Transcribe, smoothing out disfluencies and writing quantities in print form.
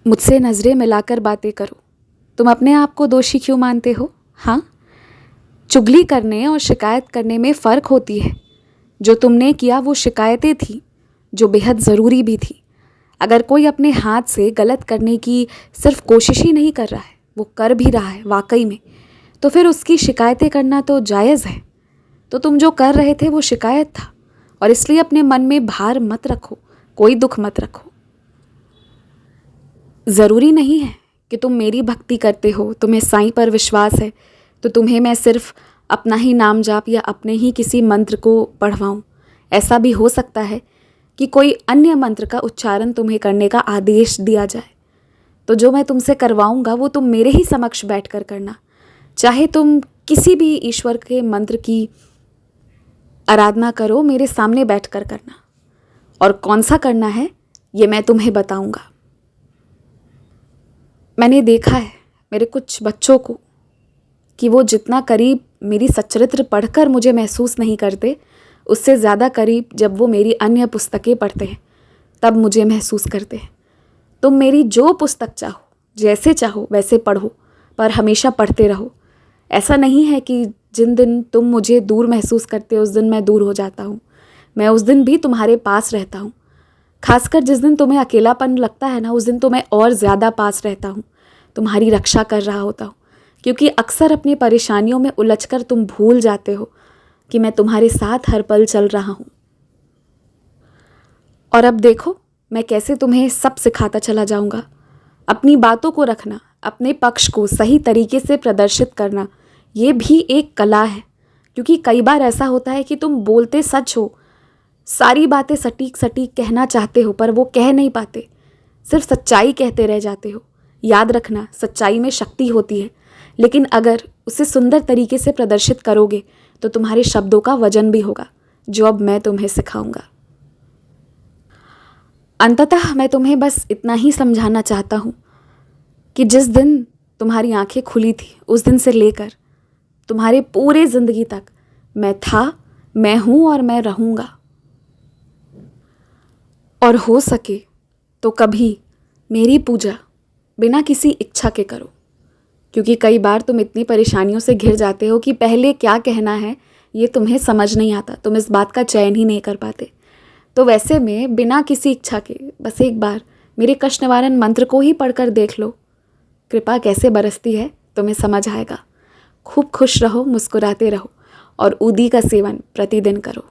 मुझसे नज़रें मिलाकर बातें करो। तुम अपने आप को दोषी क्यों मानते हो? हाँ, चुगली करने और शिकायत करने में फ़र्क होती है। जो तुमने किया वो शिकायतें थी, जो बेहद ज़रूरी भी थी। अगर कोई अपने हाथ से गलत करने की सिर्फ कोशिश ही नहीं कर रहा है, वो कर भी रहा है वाकई में, तो फिर उसकी शिकायतें करना तो जायज़ है। तो तुम जो कर रहे थे वो शिकायत था, और इसलिए अपने मन में भार मत रखो, कोई दुख मत रखो। ज़रूरी नहीं है कि तुम मेरी भक्ति करते हो, तुम्हें साईं पर विश्वास है, तो तुम्हें मैं सिर्फ अपना ही नाम जाप या अपने ही किसी मंत्र को पढ़वाऊँ। ऐसा भी हो सकता है कि कोई अन्य मंत्र का उच्चारण तुम्हें करने का आदेश दिया जाए। तो जो मैं तुमसे करवाऊँगा वो तुम मेरे ही समक्ष बैठकर करना। चाहे तुम किसी भी ईश्वर के मंत्र की आराधना करो, मेरे सामने बैठकर करना। और कौन सा करना है ये मैं तुम्हें बताऊँगा। मैंने देखा है मेरे कुछ बच्चों को कि वो जितना करीब मेरी सच्चरित्र पढ़कर मुझे महसूस नहीं करते, उससे ज़्यादा करीब जब वो मेरी अन्य पुस्तकें पढ़ते हैं तब मुझे महसूस करते हैं। तुम मेरी जो पुस्तक चाहो, जैसे चाहो वैसे पढ़ो, पर हमेशा पढ़ते रहो। ऐसा नहीं है कि जिन दिन तुम मुझे दूर महसूस करते हो उस दिन मैं दूर हो जाता हूँ। मैं उस दिन भी तुम्हारे पास रहता हूँ। खासकर जिस दिन तुम्हें अकेलापन लगता है ना, उस दिन तो मैं और ज़्यादा पास रहता हूँ, तुम्हारी रक्षा कर रहा होता हूँ। क्योंकि अक्सर अपनी परेशानियों में उलझकर तुम भूल जाते हो कि मैं तुम्हारे साथ हर पल चल रहा हूँ। और अब देखो मैं कैसे तुम्हें सब सिखाता चला जाऊँगा। अपनी बातों को रखना, अपने पक्ष को सही तरीके से प्रदर्शित करना, ये भी एक कला है। क्योंकि कई बार ऐसा होता है कि तुम बोलते सच हो, सारी बातें सटीक सटीक कहना चाहते हो, पर वो कह नहीं पाते, सिर्फ सच्चाई कहते रह जाते हो। याद रखना, सच्चाई में शक्ति होती है, लेकिन अगर उसे सुंदर तरीके से प्रदर्शित करोगे तो तुम्हारे शब्दों का वजन भी होगा, जो अब मैं तुम्हें सिखाऊंगा। अंततः मैं तुम्हें बस इतना ही समझाना चाहता हूँ कि जिस दिन तुम्हारी आंखें खुली थी उस दिन से लेकर तुम्हारे पूरे ज़िंदगी तक मैं था, मैं हूँ और मैं रहूँगा। और हो सके तो कभी मेरी पूजा बिना किसी इच्छा के करो। क्योंकि कई बार तुम इतनी परेशानियों से घिर जाते हो कि पहले क्या कहना है ये तुम्हें समझ नहीं आता, तुम इस बात का चयन ही नहीं कर पाते। तो वैसे में बिना किसी इच्छा के बस एक बार मेरे कष्ट निवारण मंत्र को ही पढ़कर देख लो, कृपा कैसे बरसती है तुम्हें समझ आएगा। खूब खुश रहो, मुस्कुराते रहो और ऊदी का सेवन प्रतिदिन करो।